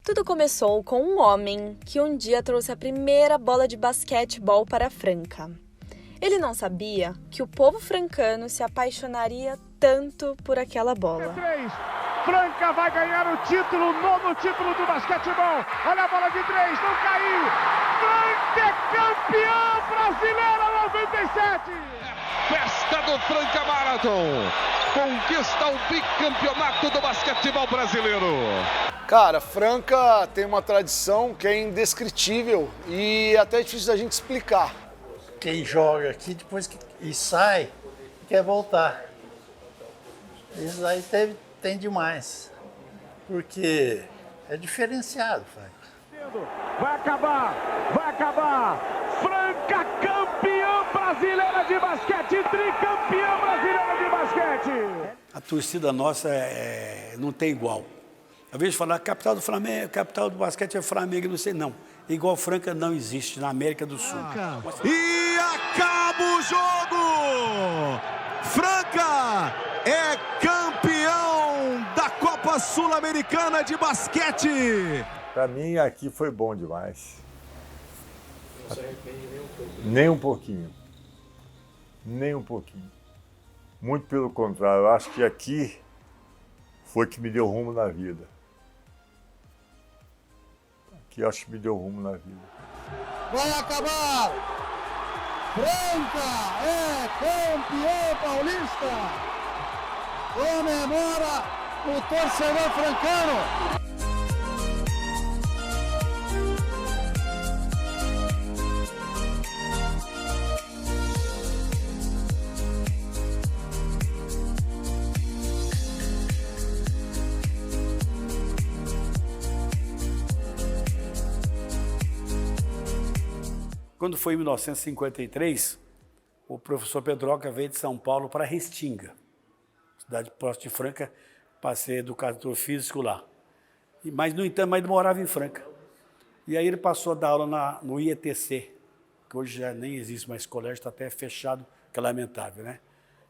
Tudo começou com um homem que um dia trouxe a primeira bola de basquetebol para Franca. Ele não sabia que o povo francano se apaixonaria tanto por aquela bola. Franca vai ganhar o título, o novo título do basquetebol. Olha a bola de 3, não caiu. Franca é campeão brasileiro 97. Festa do Franca Marathon. Conquista o bicampeonato do basquetebol brasileiro. Cara, Franca tem uma tradição que é indescritível e até difícil da gente explicar. Quem joga aqui depois e sai, quer voltar. Isso aí tem demais, porque é diferenciado, Franca. Vai acabar. Franca campeã brasileira de basquete, tricampeã brasileira de basquete. A torcida nossa não tem igual. Às vezes falar capital do Flamengo, capital do basquete é Flamengo, não sei não. Igual Franca não existe na América do Sul. E acaba o jogo! Franca é campeão da Copa Sul-Americana de basquete! Para mim aqui foi bom demais. Não se arrepende nem um pouquinho. Nem um pouquinho. Muito pelo contrário, eu acho que aqui foi que me deu rumo na vida. Aqui acho que me deu rumo na vida. Vai acabar! Franca é campeão paulista! Comemora o torcedor francano! Quando foi em 1953, o professor Pedroca veio de São Paulo para Restinga, cidade próxima de Franca, para ser educador físico lá. Mas, no entanto, morava em Franca. E aí ele passou a dar aula no IETC, que hoje já nem existe mais colégio, está até fechado, que é lamentável, né?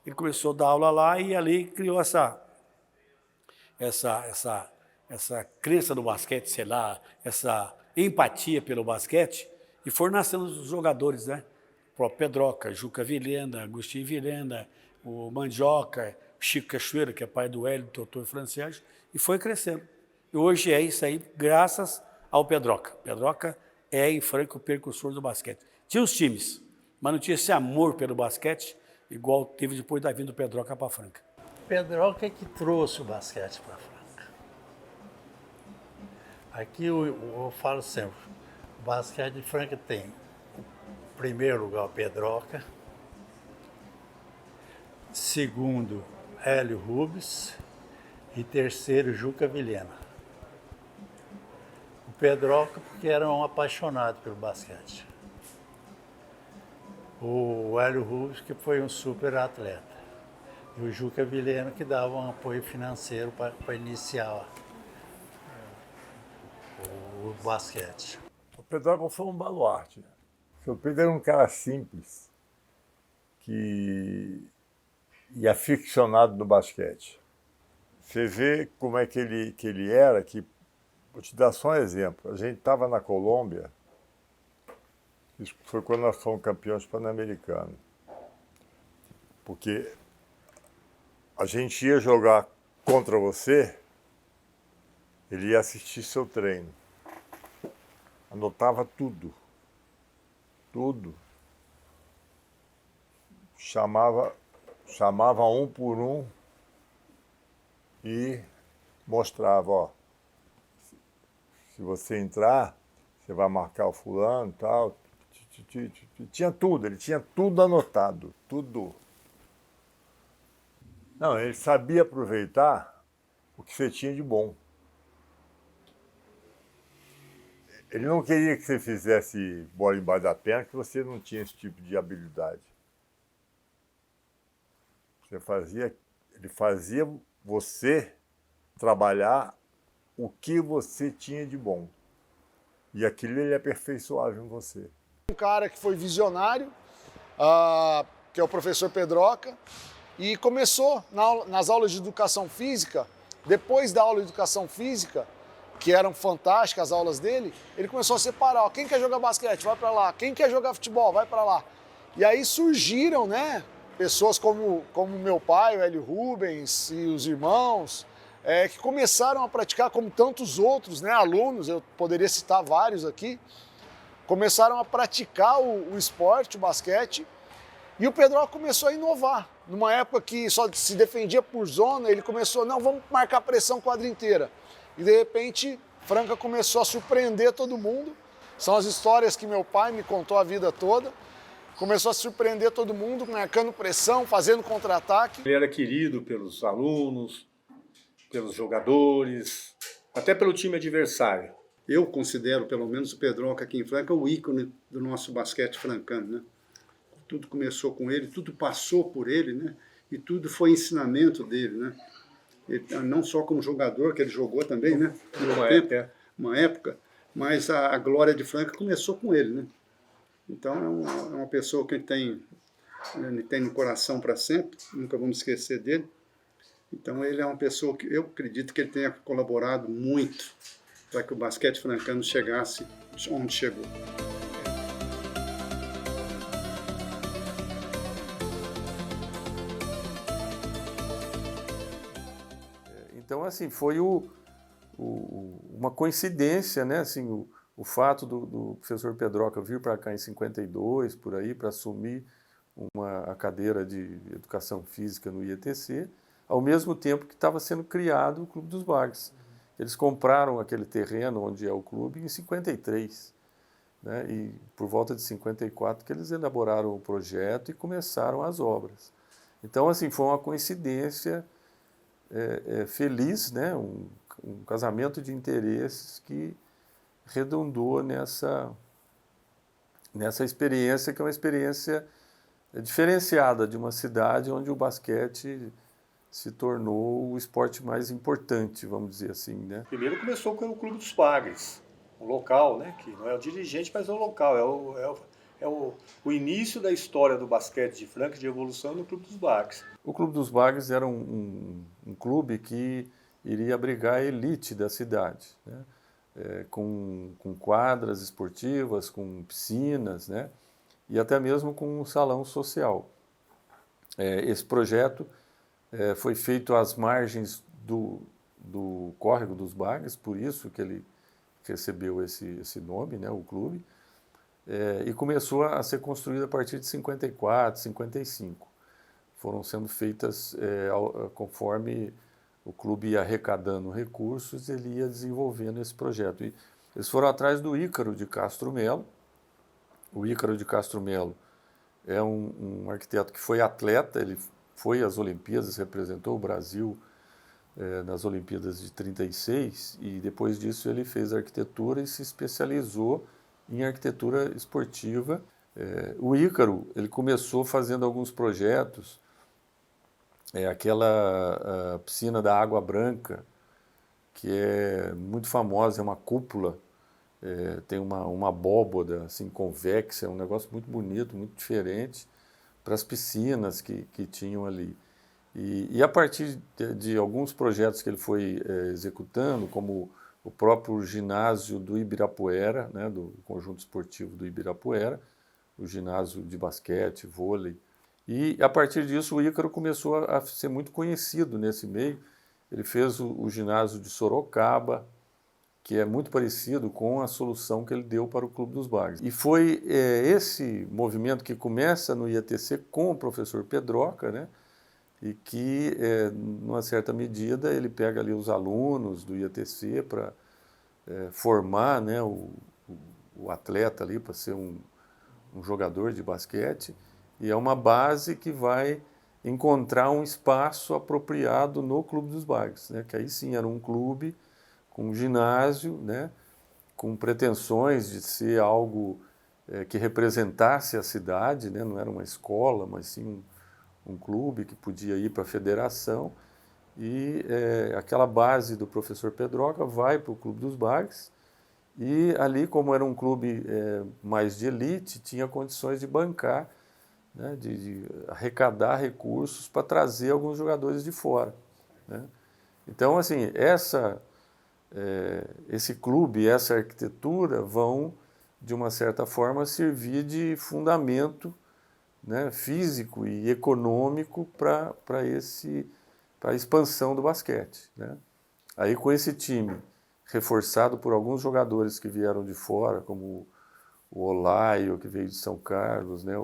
Ele começou a dar aula lá e ali criou essa crença no basquete, sei lá, essa empatia pelo basquete. E foram nascendo os jogadores, né? O próprio Pedroca, Juca Vilhena, Agostinho Vilhena, o Mandioca, o Chico Cachoeira, que é pai do Hélio, do Totô e Francésio, e foi crescendo. E hoje é isso aí, graças ao Pedroca. Pedroca é, em Franca, o precursor do basquete. Tinha os times, mas não tinha esse amor pelo basquete, igual teve depois da vinda do Pedroca para Franca. Pedroca é que trouxe o basquete para Franca. Aqui eu falo sempre, o basquete de Franca tem, em primeiro lugar, o Pedroca, segundo, Hélio Rubens e terceiro, Juca Vilhena. O Pedroca porque era um apaixonado pelo basquete. O Hélio Rubens que foi um super atleta. E o Juca Vilhena que dava um apoio financeiro para iniciar o basquete. O Pedroca foi um baluarte. O seu Pedro era um cara simples e aficionado no basquete. Você vê como é que ele era, que vou te dar só um exemplo. A gente estava na Colômbia, isso foi quando nós fomos campeões pan-americanos, porque a gente ia jogar contra você, ele ia assistir seu treino. Anotava tudo. Chamava um por um e mostrava, ó, se você entrar, você vai marcar o fulano e tal. Tinha tudo, ele tinha tudo anotado, tudo. Não, ele sabia aproveitar o que você tinha de bom. Ele não queria que você fizesse bola embaixo da perna, que você não tinha esse tipo de habilidade. Ele fazia você trabalhar o que você tinha de bom. E aquilo ele aperfeiçoava em você. Um cara que foi visionário, que é o professor Pedroca, e começou nas aulas de educação física. Depois da aula de educação física, que eram fantásticas as aulas dele, ele começou a separar, ó, quem quer jogar basquete, vai para lá, quem quer jogar futebol, vai para lá. E aí surgiram, né, pessoas como meu pai, o Hélio Rubens e os irmãos, que começaram a praticar, como tantos outros, né, alunos, eu poderia citar vários aqui, começaram a praticar o esporte, o basquete, e o Pedroca começou a inovar. Numa época que só se defendia por zona, ele começou, não, vamos marcar pressão quadra inteira. E de repente, Franca começou a surpreender todo mundo. São as histórias que meu pai me contou a vida toda. Começou a surpreender todo mundo, marcando pressão, fazendo contra-ataque. Ele era querido pelos alunos, pelos jogadores, até pelo time adversário. Eu considero, pelo menos, o Pedroca aqui em Franca o ícone do nosso basquete francano, né? Tudo começou com ele, tudo passou por ele, né? E tudo foi ensinamento dele, né? Ele, não só como jogador, que ele jogou também, né? Uma época, mas a glória de Franca começou com ele, né? Então é uma pessoa que ele tem no coração para sempre, nunca vamos esquecer dele. Então ele é uma pessoa que eu acredito que ele tenha colaborado muito para que o basquete francano chegasse onde chegou. Então, assim, foi uma coincidência, né? Assim, o fato do professor Pedroca vir para cá em 52, por aí, para assumir a cadeira de Educação Física no IETC, ao mesmo tempo que estava sendo criado o Clube dos Bagres. Eles compraram aquele terreno onde é o clube em 53, né? E por volta de 54 que eles elaboraram o projeto e começaram as obras. Então, assim, foi uma coincidência feliz, né? Um casamento de interesses que redundou nessa experiência, que é uma experiência diferenciada de uma cidade onde o basquete se tornou o esporte mais importante, vamos dizer assim, né? Primeiro começou com o Clube dos Bagres, um local, né? Que não é o dirigente, mas é o local, é o início da história do basquete de Franca, de evolução no Clube dos Bagres. O Clube dos Bagres era um clube que iria abrigar a elite da cidade, né? Com quadras esportivas, com piscinas, né? E até mesmo com um salão social. Esse projeto foi feito às margens do Córrego dos Bagres, por isso que ele recebeu esse nome, né, o clube, e começou a ser construído a partir de 54, 55. Foram sendo feitas conforme o clube ia arrecadando recursos, ele ia desenvolvendo esse projeto. E eles foram atrás do Ícaro de Castro Melo. O Ícaro de Castro Melo é um arquiteto que foi atleta, ele foi às Olimpíadas, representou o Brasil nas Olimpíadas de 36, e depois disso ele fez arquitetura e se especializou em arquitetura esportiva. O Ícaro, ele começou fazendo alguns projetos, aquela piscina da Água Branca, que é muito famosa, é uma cúpula, tem uma abóboda assim, convexa, é um negócio muito bonito, muito diferente, para as piscinas que tinham ali. E a partir de alguns projetos que ele foi executando, como o próprio ginásio do Ibirapuera, né, do conjunto esportivo do Ibirapuera, o ginásio de basquete, vôlei. E a partir disso o Ícaro começou a ser muito conhecido nesse meio. Ele fez o ginásio de Sorocaba, que é muito parecido com a solução que ele deu para o Clube dos Bagres. E foi esse movimento que começa no IETC com o professor Pedroca, né? E que, numa certa medida, ele pega ali os alunos do IETC para formar, né, o atleta ali para ser um jogador de basquete, e é uma base que vai encontrar um espaço apropriado no Clube dos Bagres, né, que aí sim era um clube com um ginásio, né, com pretensões de ser algo que representasse a cidade, né, não era uma escola, mas sim um clube que podia ir para a federação, e aquela base do professor Pedroca vai para o Clube dos Bagres, e ali, como era um clube mais de elite, tinha condições de bancar, né, de arrecadar recursos para trazer alguns jogadores de fora, né? Então, assim, essa esse clube, essa arquitetura vão, de uma certa forma, servir de fundamento, né, físico e econômico para a expansão do basquete, né? Aí com esse time reforçado por alguns jogadores que vieram de fora, como o Olaio, que veio de São Carlos, né,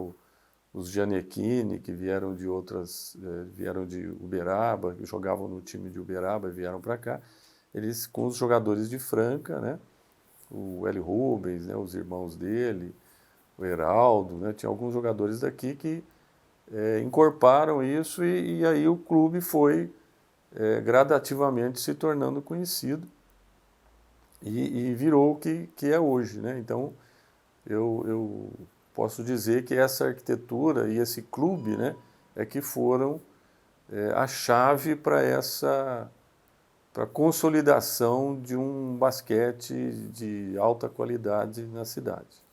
os Gianecchini, que vieram de vieram de Uberaba, que jogavam no time de Uberaba e vieram para cá, eles com os jogadores de Franca, né, o Hélio Rubens, né, os irmãos dele, o Heraldo, né, tinha alguns jogadores daqui que incorporaram isso e aí o clube foi gradativamente se tornando conhecido e virou o que é hoje, né? Então, eu posso dizer que essa arquitetura e esse clube, né, que foram a chave para a consolidação de um basquete de alta qualidade na cidade.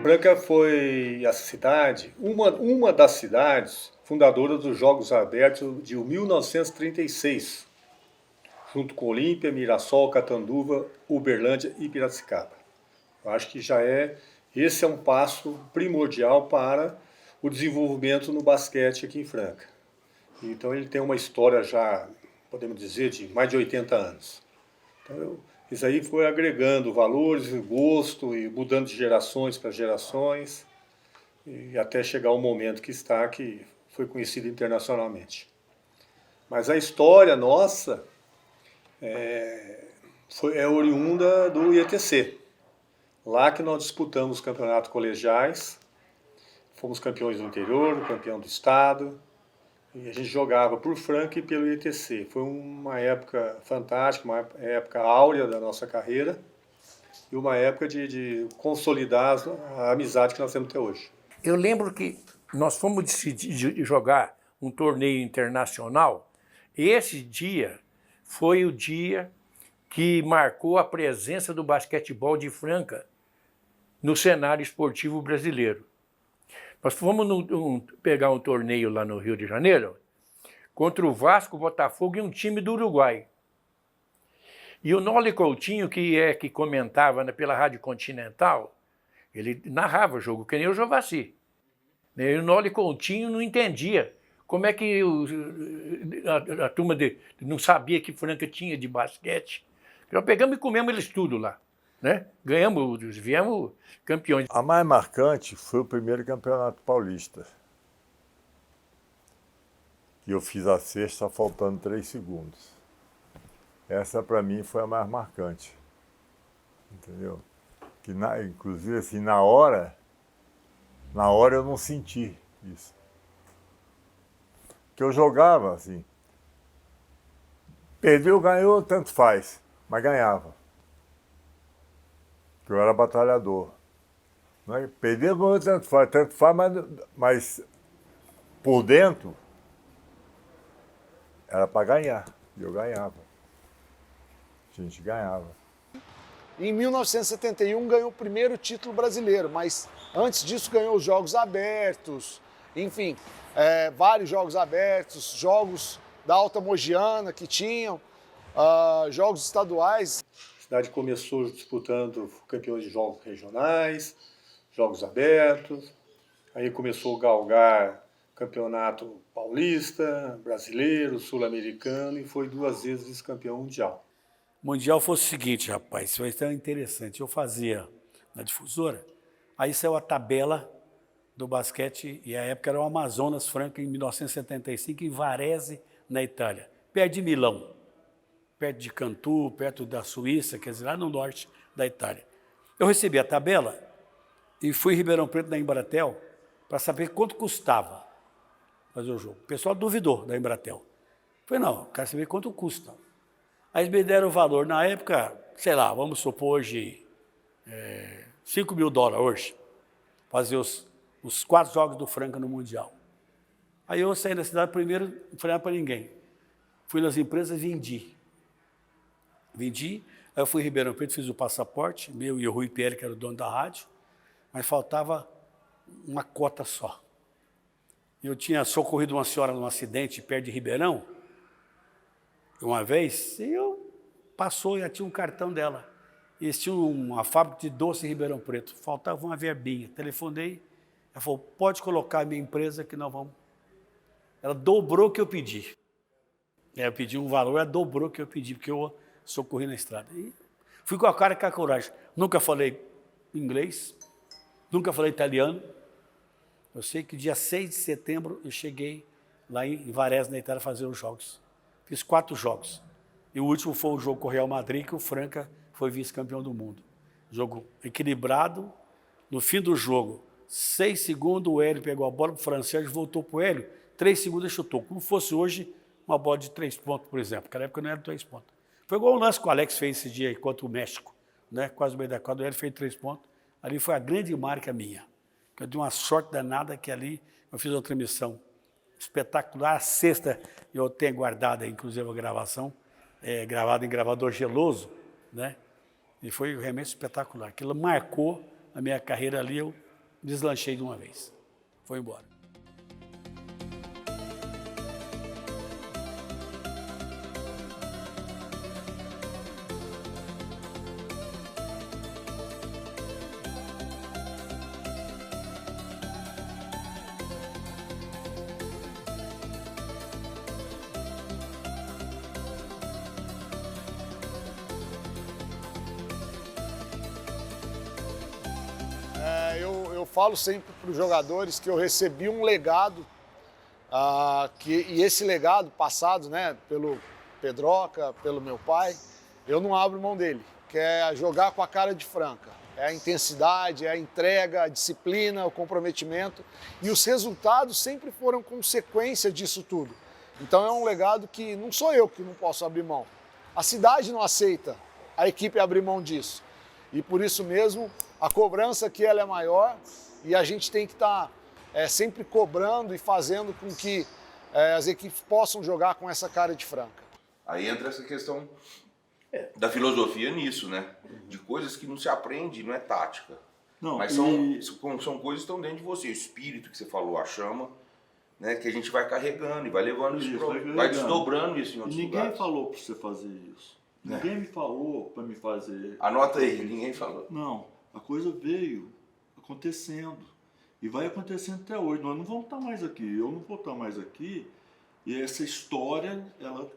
Franca foi a cidade, uma das cidades fundadoras dos Jogos Abertos de 1936, junto com Olímpia, Mirassol, Catanduva, Uberlândia e Piracicaba. Eu acho que esse é um passo primordial para o desenvolvimento no basquete aqui em Franca. Então ele tem uma história já, podemos dizer, de mais de 80 anos. Então, isso aí foi agregando valores, gosto e mudando de gerações para gerações e até chegar ao momento que foi conhecido internacionalmente. Mas a história nossa é oriunda do IETC. Lá que nós disputamos campeonatos colegiais, fomos campeões do interior, campeão do estado, e a gente jogava por Franca e pelo IETC. Foi uma época fantástica, uma época áurea da nossa carreira e uma época de consolidar a amizade que nós temos até hoje. Eu lembro que nós fomos decidir jogar um torneio internacional e esse dia foi o dia que marcou a presença do basquetebol de Franca no cenário esportivo brasileiro. Nós fomos pegar um torneio lá no Rio de Janeiro contra o Vasco, Botafogo e um time do Uruguai. E o Noli Coutinho, que comentava pela Rádio Continental, ele narrava o jogo, que nem o Jovassi. E o Noli Coutinho não entendia como é que a turma não sabia que Franca tinha de basquete. Nós pegamos e comemos eles tudo lá. Né? Viemos campeões. A mais marcante foi o primeiro campeonato paulista, que eu fiz a cesta faltando 3 segundos. Essa para mim foi a mais marcante, entendeu? Que inclusive assim, na hora eu não senti isso. Que eu jogava assim, perdeu, ganhou, tanto faz, mas ganhava. Eu era batalhador. Né? Perder, tanto faz, mas por dentro era para ganhar. E eu ganhava. A gente ganhava. Em 1971 ganhou o primeiro título brasileiro, mas antes disso ganhou os Jogos Abertos, enfim, vários Jogos Abertos, jogos da Alta Mogiana que tinham, jogos estaduais. A cidade começou disputando campeões de jogos regionais, jogos abertos, aí começou a galgar campeonato paulista, brasileiro, sul-americano e foi 2 vezes vice-campeão mundial. O mundial foi o seguinte, rapaz, isso vai ser interessante. Eu fazia na difusora, aí saiu a tabela do basquete, e a época era o Amazonas Franca, em 1975, em Varese, na Itália, perto de Milão. Perto de Cantu, perto da Suíça, quer dizer, lá no norte da Itália. Eu recebi a tabela e fui em Ribeirão Preto, da Embratel, para saber quanto custava fazer o jogo. O pessoal duvidou da Embratel. Falei, não, quero saber quanto custa. Aí eles me deram o valor, na época, sei lá, vamos supor hoje, $5.000 hoje, fazer os 4 jogos do Franca no Mundial. Aí eu saí da cidade primeiro, não falei para ninguém. Fui nas empresas e vendi. Vendi, aí eu fui em Ribeirão Preto, fiz o passaporte, meu e o Rui Pierre, que era o dono da rádio, mas faltava uma cota só. Eu tinha socorrido uma senhora num acidente perto de Ribeirão, uma vez, e passou, já tinha um cartão dela. Eles tinham uma fábrica de doce em Ribeirão Preto, faltava uma verbinha. Telefonei, ela falou, pode colocar a minha empresa que nós vamos. Ela dobrou o que eu pedi. Eu pedi um valor, ela dobrou o que eu pedi, porque eu socorri na estrada. E fui com a cara e com a coragem. Nunca falei inglês, nunca falei italiano. Eu sei que dia 6 de setembro eu cheguei lá em Varese, na Itália, fazer os jogos. Fiz 4 jogos. E o último foi o jogo com o Real Madrid, que o Franca foi vice-campeão do mundo. Jogo equilibrado. No fim do jogo, 6 segundos, o Hélio pegou a bola para o francês, voltou para o Hélio, 3 segundos e chutou. Como fosse hoje, uma bola de 3 pontos, por exemplo. Naquela época não era 3 pontos. Foi igual o lance que o Alex fez esse dia aí contra o México, né? Quase no meio da quadra, o Hélio fez 3 pontos. Ali foi a grande marca minha. Eu dei uma sorte danada que ali eu fiz uma transmissão espetacular. A sexta eu tenho guardada, inclusive, a gravação, gravada em gravador geloso, né? E foi realmente espetacular. Aquilo marcou a minha carreira ali, eu deslanchei de uma vez. Foi embora. Eu falo sempre para os jogadores que eu recebi um legado, e esse legado passado, né, pelo Pedroca, pelo meu pai, eu não abro mão dele, que é jogar com a cara de Franca. É a intensidade, é a entrega, a disciplina, o comprometimento, e os resultados sempre foram consequência disso tudo. Então é um legado que não sou eu que não posso abrir mão. A cidade não aceita a equipe abrir mão disso. E por isso mesmo, a cobrança aqui ela é maior e a gente tem que estar sempre cobrando e fazendo com que as equipes possam jogar com essa cara de Franca. Aí entra essa questão da filosofia nisso, né? De coisas que não se aprende, não é tática. Não, mas são coisas que estão dentro de você. O espírito que você falou, a chama, né? Que a gente vai carregando e vai levando isso, vai desdobrando isso em outros lugares. Ninguém falou para você fazer isso. Ninguém me falou para me fazer. Anota aí, ninguém falou. Não, a coisa veio acontecendo e vai acontecendo até hoje. Nós não vamos estar mais aqui, eu não vou estar mais aqui. E essa história, ela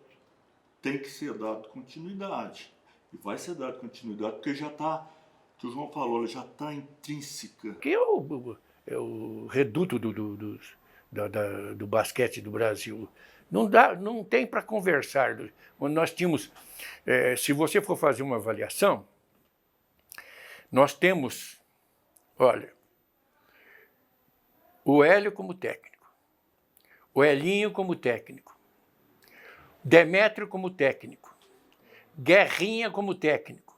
tem que ser dada continuidade. E vai ser dada continuidade porque já está, que o João falou, ela já está intrínseca. Que é o reduto do basquete do Brasil. Não tem para conversar. Quando nós tínhamos, se você for fazer uma avaliação, nós temos, olha, o Hélio como técnico, o Elinho como técnico, Demétrio como técnico, Guerrinha como técnico,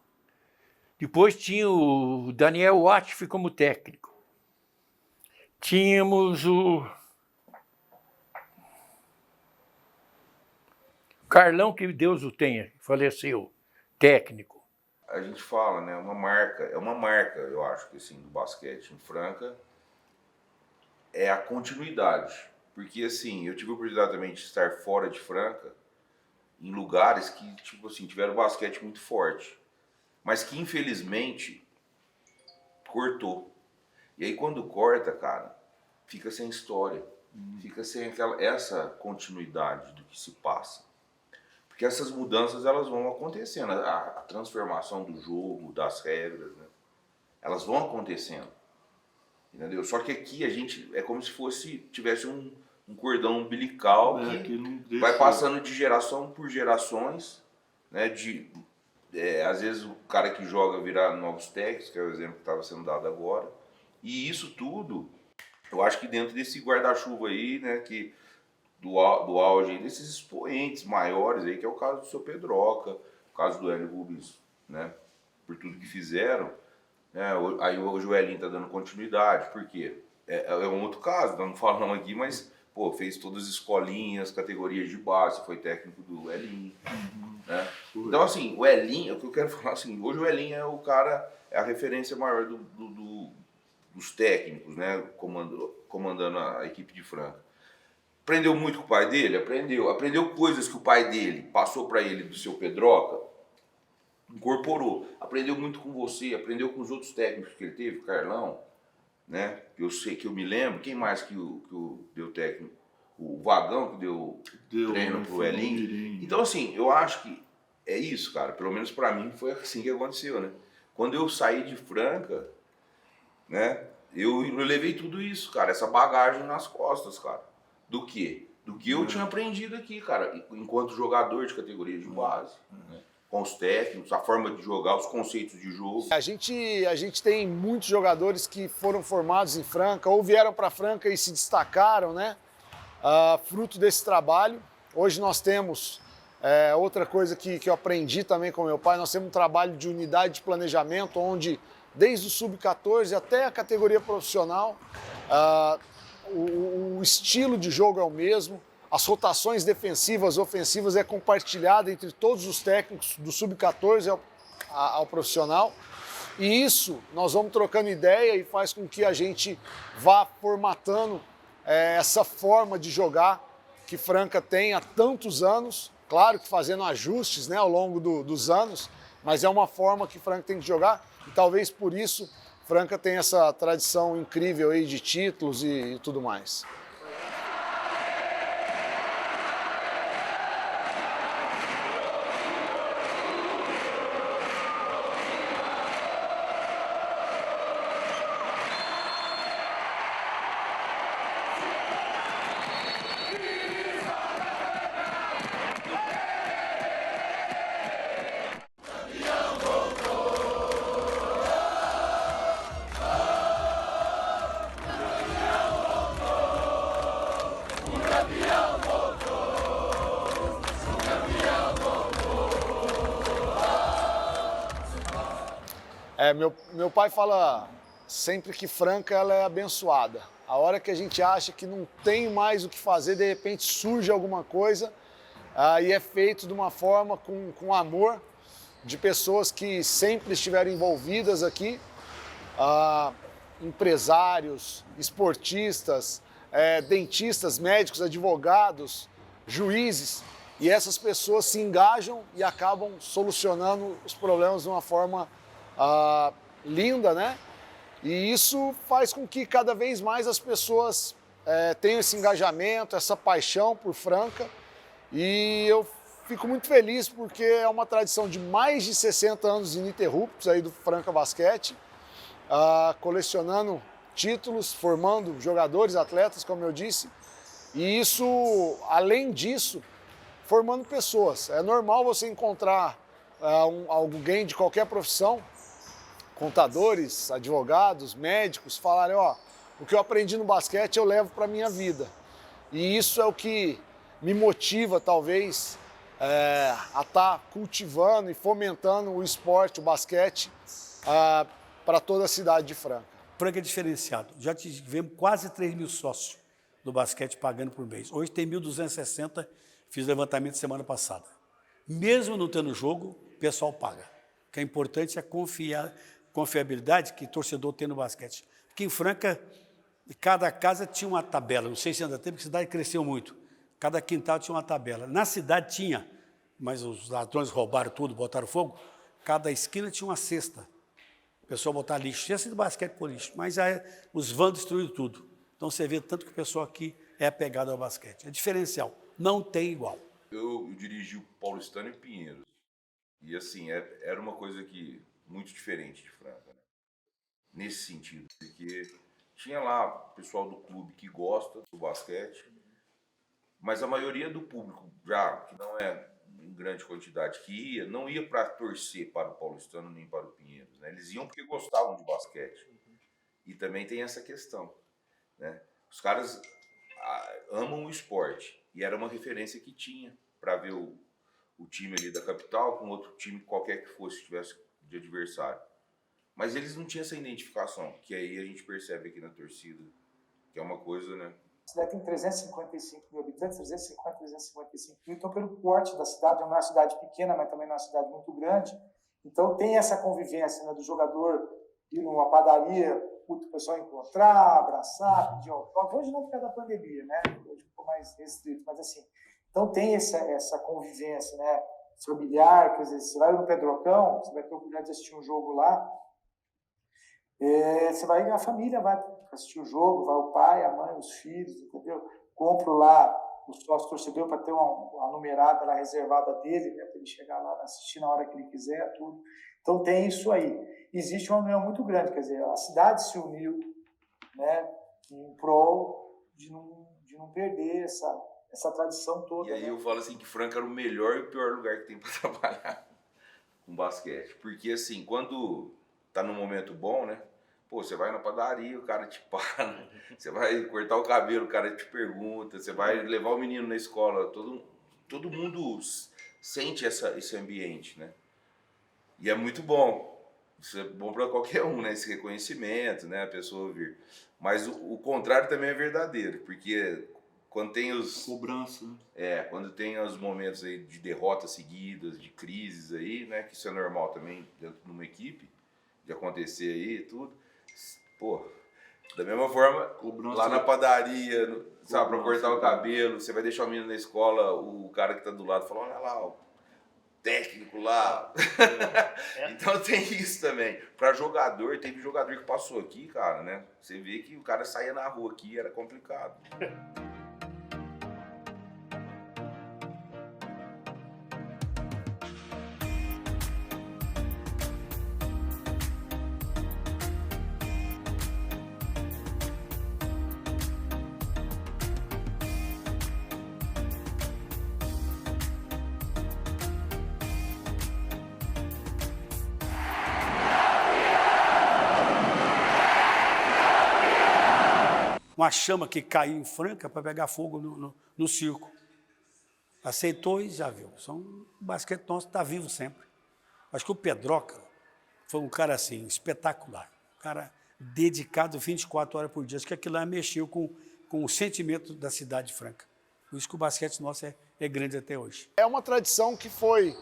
depois tinha o Daniel Wattiff como técnico, tínhamos o Carlão, que Deus o tenha, faleceu, técnico. A gente fala, né, é uma marca, eu acho que assim, do basquete em Franca, é a continuidade. Porque assim, eu tive a oportunidade também de estar fora de Franca, em lugares que, tipo assim, tiveram basquete muito forte, mas que infelizmente cortou. E aí quando corta, cara, fica sem história, fica sem essa continuidade do que se passa. Porque essas mudanças elas vão acontecendo, a transformação do jogo, das regras, né? Elas vão acontecendo, entendeu? Só que aqui a gente é como se tivesse um cordão umbilical que vai passando de geração por gerações, né? Às vezes o cara que joga virar novos técnicos, que é o exemplo que estava sendo dado agora, e isso tudo, eu acho que dentro desse guarda-chuva aí, né? Que do auge desses expoentes maiores aí, que é o caso do seu Pedroca, o caso do Hélio Rubens, né, por tudo que fizeram, né, aí hoje o Elinho está dando continuidade, por quê? É um outro caso, não falamos aqui, mas Pô, fez todas as escolinhas, categorias de base, foi técnico do Elinho, né? Então, assim, o Elinho, o que eu quero falar, assim, hoje o Elinho é o cara, é a referência maior dos técnicos, né? Comandando a equipe de Franca. Aprendeu muito com o pai dele? Aprendeu coisas que o pai dele passou para ele do seu Pedroca, incorporou. Aprendeu muito com você, aprendeu com os outros técnicos que ele teve, o Carlão, né? Eu sei que eu me lembro, quem mais que deu técnico? O Vagão que deu treino pro Elinho. Então, assim, eu acho que é isso, cara. Pelo menos para mim foi assim que aconteceu, né? Quando eu saí de Franca, né? Eu levei tudo isso, cara, essa bagagem nas costas, cara. Do quê? Do que eu tinha aprendido aqui, cara, enquanto jogador de categoria de base, né? Com os técnicos, a forma de jogar, os conceitos de jogo. A gente tem muitos jogadores que foram formados em Franca ou vieram para Franca e se destacaram, né? Fruto desse trabalho. Hoje nós temos outra coisa que eu aprendi também com meu pai, nós temos um trabalho de unidade de planejamento, onde desde o sub-14 até a categoria profissional, o estilo de jogo é o mesmo, as rotações defensivas, ofensivas é compartilhada entre todos os técnicos do sub-14 ao profissional. E isso nós vamos trocando ideia e faz com que a gente vá formatando essa forma de jogar que Franca tem há tantos anos, claro que fazendo ajustes, né, ao longo dos anos, mas é uma forma que Franca tem que jogar e talvez por isso Franca tem essa tradição incrível aí de títulos e tudo mais. Meu pai fala sempre que Franca ela é abençoada. A hora que a gente acha que não tem mais o que fazer, de repente surge alguma coisa e é feito de uma forma com amor, de pessoas que sempre estiveram envolvidas aqui, empresários, esportistas, dentistas, médicos, advogados, juízes, e essas pessoas se engajam e acabam solucionando os problemas de uma forma linda, né? E isso faz com que cada vez mais as pessoas tenham esse engajamento, essa paixão por Franca. E eu fico muito feliz porque é uma tradição de mais de 60 anos ininterruptos aí do Franca Basquete, colecionando títulos, formando jogadores, atletas, como eu disse. E isso, além disso, formando pessoas. É normal você encontrar alguém de qualquer profissão, contadores, advogados, médicos, falarem, o que eu aprendi no basquete eu levo para a minha vida. E isso é o que me motiva, talvez, a estar cultivando e fomentando o esporte, o basquete, para toda a cidade de Franca. Franca é diferenciado. Já tivemos quase 3 mil sócios do basquete pagando por mês. Hoje tem 1.260, fiz levantamento semana passada. Mesmo não tendo jogo, o pessoal paga. O que é importante é a confiabilidade que o torcedor tem no basquete. Aqui em Franca, cada casa tinha uma tabela. Não sei se ainda tem, porque a cidade cresceu muito. Cada quintal tinha uma tabela. Na cidade tinha, mas os ladrões roubaram tudo, botaram fogo. Cada esquina tinha uma cesta. O pessoal botava lixo. Tinha sido basquete por lixo, mas aí os vândalos destruíram tudo. Então você vê tanto que o pessoal aqui é apegado ao basquete. É diferencial. Não tem igual. Eu dirigi o Paulistano em Pinheiros. E assim, era uma coisa que muito diferente de Franca, né? Nesse sentido, porque tinha lá o pessoal do clube que gosta do basquete, mas a maioria do público, já que não é em grande quantidade que ia, não ia para torcer para o Paulistano nem para o Pinheiros, né? Eles iam porque gostavam de basquete. E também tem essa questão, né? Os caras amam o esporte e era uma referência que tinha para ver o time ali da capital com outro time qualquer que fosse, que tivesse de adversário. Mas eles não tinham essa identificação, que aí a gente percebe aqui na torcida, que é uma coisa, né, A cidade tem 355 mil habitantes, 355 mil. Então, pelo porte da cidade, não é uma cidade pequena, mas também não é uma cidade muito grande. Então, tem essa convivência, né, do jogador ir numa padaria, o pessoal encontrar, abraçar, pedir autógrafo. Hoje não por causa da pandemia, né? Hoje ficou mais restrito, mas assim. Então, tem essa convivência, né, familiar. Quer dizer, você vai no Pedrocão, você vai ter a oportunidade de assistir um jogo lá. Você vai, a família vai assistir o jogo, vai o pai, a mãe, os filhos, entendeu? Compro lá o sócio torcedor para ter uma numerada lá reservada dele, né, para ele chegar lá assistir na hora que ele quiser, tudo. Então tem isso aí. Existe uma união muito grande, quer dizer, a cidade se uniu, né, em prol de não perder essa tradição toda. E aí, né? eu falo assim que Franca era o melhor e o pior lugar que tem para trabalhar com basquete. Porque assim, quando tá num momento bom, né? Pô, você vai na padaria, o cara te para, você vai cortar o cabelo, o cara te pergunta, você vai levar o menino na escola, todo mundo sente esse ambiente, né? E é muito bom. Isso é bom para qualquer um, né? Esse reconhecimento, né? A pessoa ouvir. Mas o contrário também é verdadeiro, porque quando tem os... Cobrança, né? Quando tem os momentos aí de derrotas seguidas, de crises aí, né? Que isso é normal também dentro de uma equipe, de acontecer aí e tudo. Pô, da mesma forma, cobrança, lá na padaria, sabe, pra cortar o cabelo, você vai deixar o menino na escola, o cara que tá do lado fala, olha lá, o técnico lá. Então tem isso também. Pra jogador, teve jogador que passou aqui, cara, né? Você vê que o cara saía na rua aqui, era complicado. Uma chama que caiu em Franca para pegar fogo no circo. Aceitou e já viu. O basquete nosso está vivo sempre. Acho que o Pedroca foi um cara assim, espetacular. Um cara dedicado 24 horas por dia. Acho que aquilo lá mexeu com o sentimento da cidade de Franca. Por isso que o basquete nosso é grande até hoje. É uma tradição que foi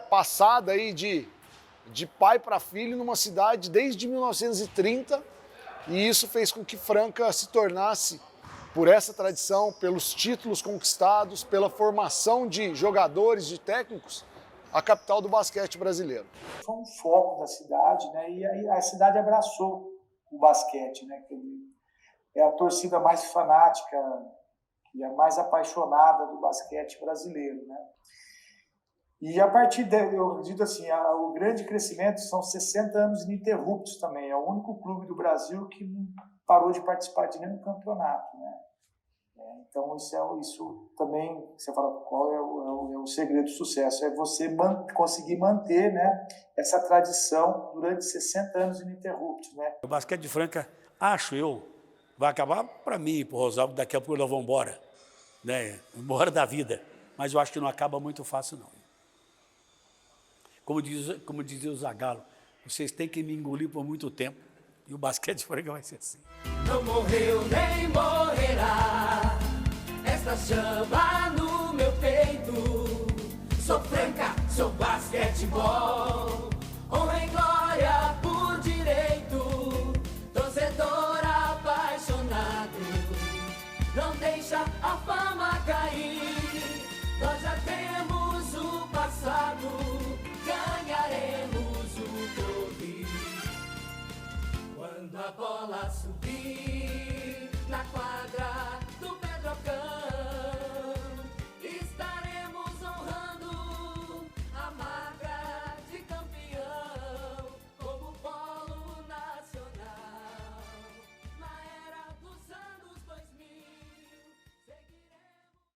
passada aí de pai para filho numa cidade desde 1930. E isso fez com que Franca se tornasse, por essa tradição, pelos títulos conquistados, pela formação de jogadores, de técnicos, a capital do basquete brasileiro. Foi um foco da cidade, né? E aí a cidade abraçou o basquete, né? É a torcida mais fanática e a mais apaixonada do basquete brasileiro, né? E a partir dele, eu digo assim, o grande crescimento são 60 anos ininterruptos também. É o único clube do Brasil que não parou de participar de nenhum campeonato, né? Então, isso também, você fala, qual é o segredo do sucesso? É você conseguir manter, né, essa tradição durante 60 anos ininterruptos, né? O basquete de Franca, acho eu, vai acabar para mim, para o Rosalvo, daqui a pouco nós vamos embora, né? Embora da vida. Mas eu acho que não acaba muito fácil, não. Como dizia o Zagallo, vocês têm que me engolir por muito tempo. E o basquete de Franca vai ser assim. Não morreu nem morrerá esta chama no meu peito. Sou Franca, sou basquetebol, honra e glória por direito. Torcedor apaixonado, não deixa a fama cair. Nós já temos o passado, ganharemos o porvir. Quando a bola subir na quadra